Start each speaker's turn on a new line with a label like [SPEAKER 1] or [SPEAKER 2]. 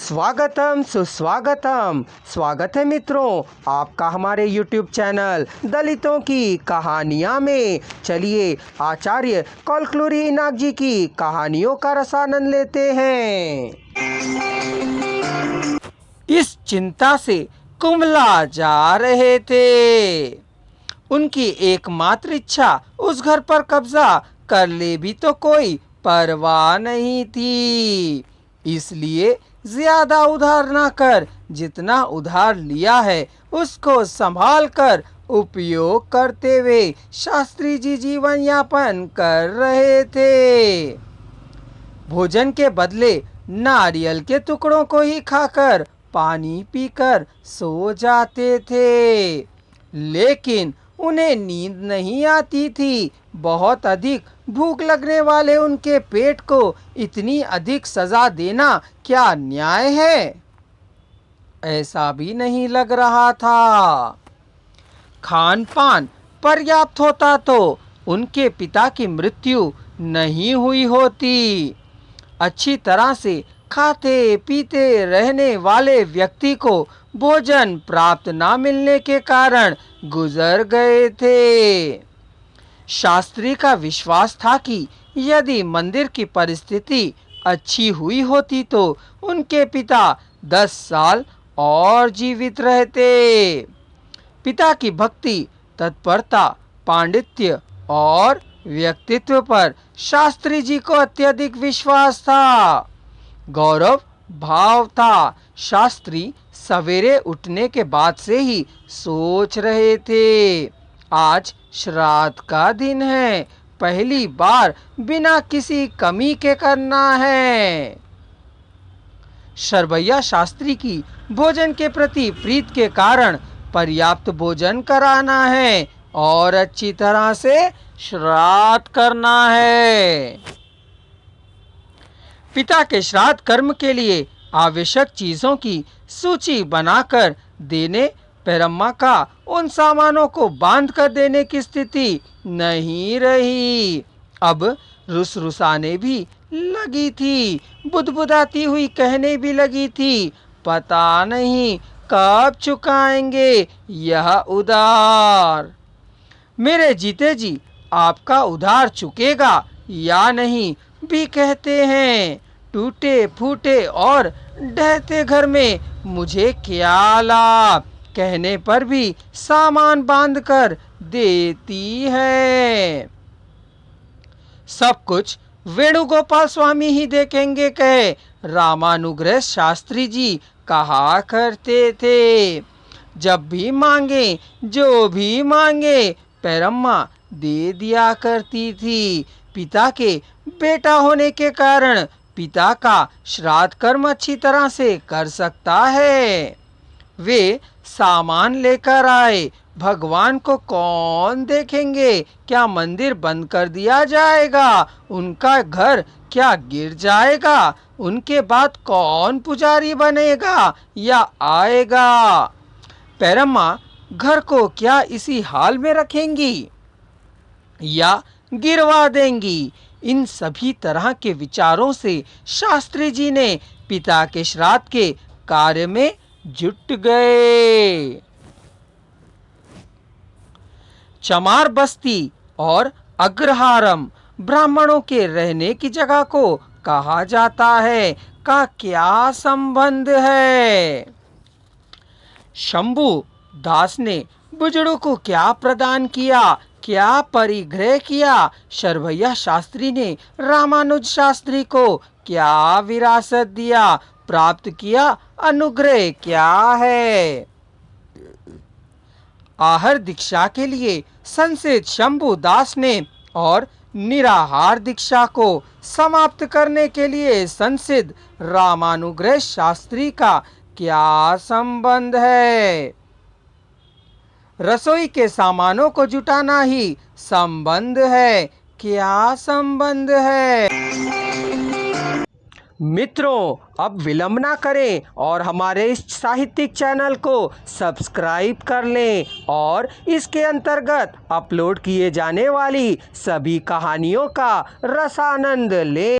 [SPEAKER 1] स्वागतम सुस्वागतम। स्वागत है मित्रों आपका हमारे YouTube चैनल दलितों की कहानियाँ में। चलिए आचार्य कौलक्लुरी इनाक जी की कहानियों का रसानंद लेते हैं। इस चिंता से कुंभला जा रहे थे। उनकी एकमात्र इच्छा उस घर पर कब्जा कर ले भी तो कोई परवाह नहीं थी। इसलिए ज्यादा उधार ना कर जितना उधार लिया है उसको संभाल कर उपयोग करते हुए शास्त्री जी जीवन यापन कर रहे थे। भोजन के बदले नारियल के टुकड़ों को ही खाकर पानी पीकर सो जाते थे, लेकिन उन्हें नींद नहीं आती थी। बहुत अधिक भूख लगने वाले उनके पेट को इतनी अधिक सजा देना क्या न्याय है? ऐसा भी नहीं लग रहा था। खान पान पर्याप्त होता तो उनके पिता की मृत्यु नहीं हुई होती। अच्छी तरह से खाते पीते रहने वाले व्यक्ति को भोजन प्राप्त न मिलने के कारण गुजर गए थे। शास्त्री का विश्वास था कि यदि मंदिर की परिस्थिति अच्छी हुई होती तो उनके पिता 10 साल और जीवित रहते। पिता की भक्ति, तत्परता, पांडित्य और व्यक्तित्व पर शास्त्री जी को अत्यधिक विश्वास था, गौरव भाव था। शास्त्री सवेरे उठने के बाद से ही सोच रहे थे, आज श्राद्ध का दिन है, पहली बार बिना किसी कमी के करना है। शरभैया शास्त्री की भोजन के प्रति प्रीत के कारण पर्याप्त भोजन कराना है और अच्छी तरह से श्राद्ध करना है। पिता के श्राद्ध कर्म के लिए आवश्यक चीजों की सूची बनाकर देने पेरम्मा का उन सामानों को बांध कर देने की स्थिति नहीं रही। अब रुसरुसाने भी लगी थी, बुदबुदाती हुई कहने भी लगी थी, पता नहीं कब चुकाएंगे यह उधार। मेरे जीते जी आपका उधार चुकेगा या नहीं भी कहते हैं। टूटे फूटे और ढहते घर में मुझे क्या लाभ, कहने पर भी सामान बांध कर देती है। सब कुछ वेणुगोपाल स्वामी ही देखेंगे कहे रामानुग्रह शास्त्री जी कहा करते थे। जब भी मांगे जो भी मांगे पेरम्मा दे दिया करती थी। पिता के बेटा होने के कारण पिता का श्राद्ध कर्म अच्छी तरह से कर सकता है। वे सामान लेकर आए। भगवान को कौन देखेंगे? क्या मंदिर बंद कर दिया जाएगा? उनका घर क्या गिर जाएगा? उनके बाद कौन पुजारी बनेगा या आएगा? पेरम्मा घर को क्या इसी हाल में रखेंगी या गिरवा देंगी? इन सभी तरह के विचारों से शास्त्री जी ने पिता के श्राद्ध के कार्य में जुट गए। चमार बस्ती और अग्रहारम ब्राह्मणों के रहने की जगह को कहा जाता है, का क्या संबंध है? शंभू दास ने बुजुर्गों को क्या प्रदान किया, क्या परिग्रह किया? शरभैया शास्त्री ने रामानुज शास्त्री को क्या विरासत दिया, प्राप्त किया अनुग्रह क्या है? आहर दीक्षा के लिए संसित शंभू दास ने और निराहार दीक्षा को समाप्त करने के लिए संसित रामानुग्रह शास्त्री का क्या संबंध है? रसोई के सामानों को जुटाना ही संबंध है, क्या संबंध है? मित्रों अब विलंब ना करें और हमारे इस साहित्यिक चैनल को सब्सक्राइब कर लें और इसके अंतर्गत अपलोड किए जाने वाली सभी कहानियों का रसानंद लें।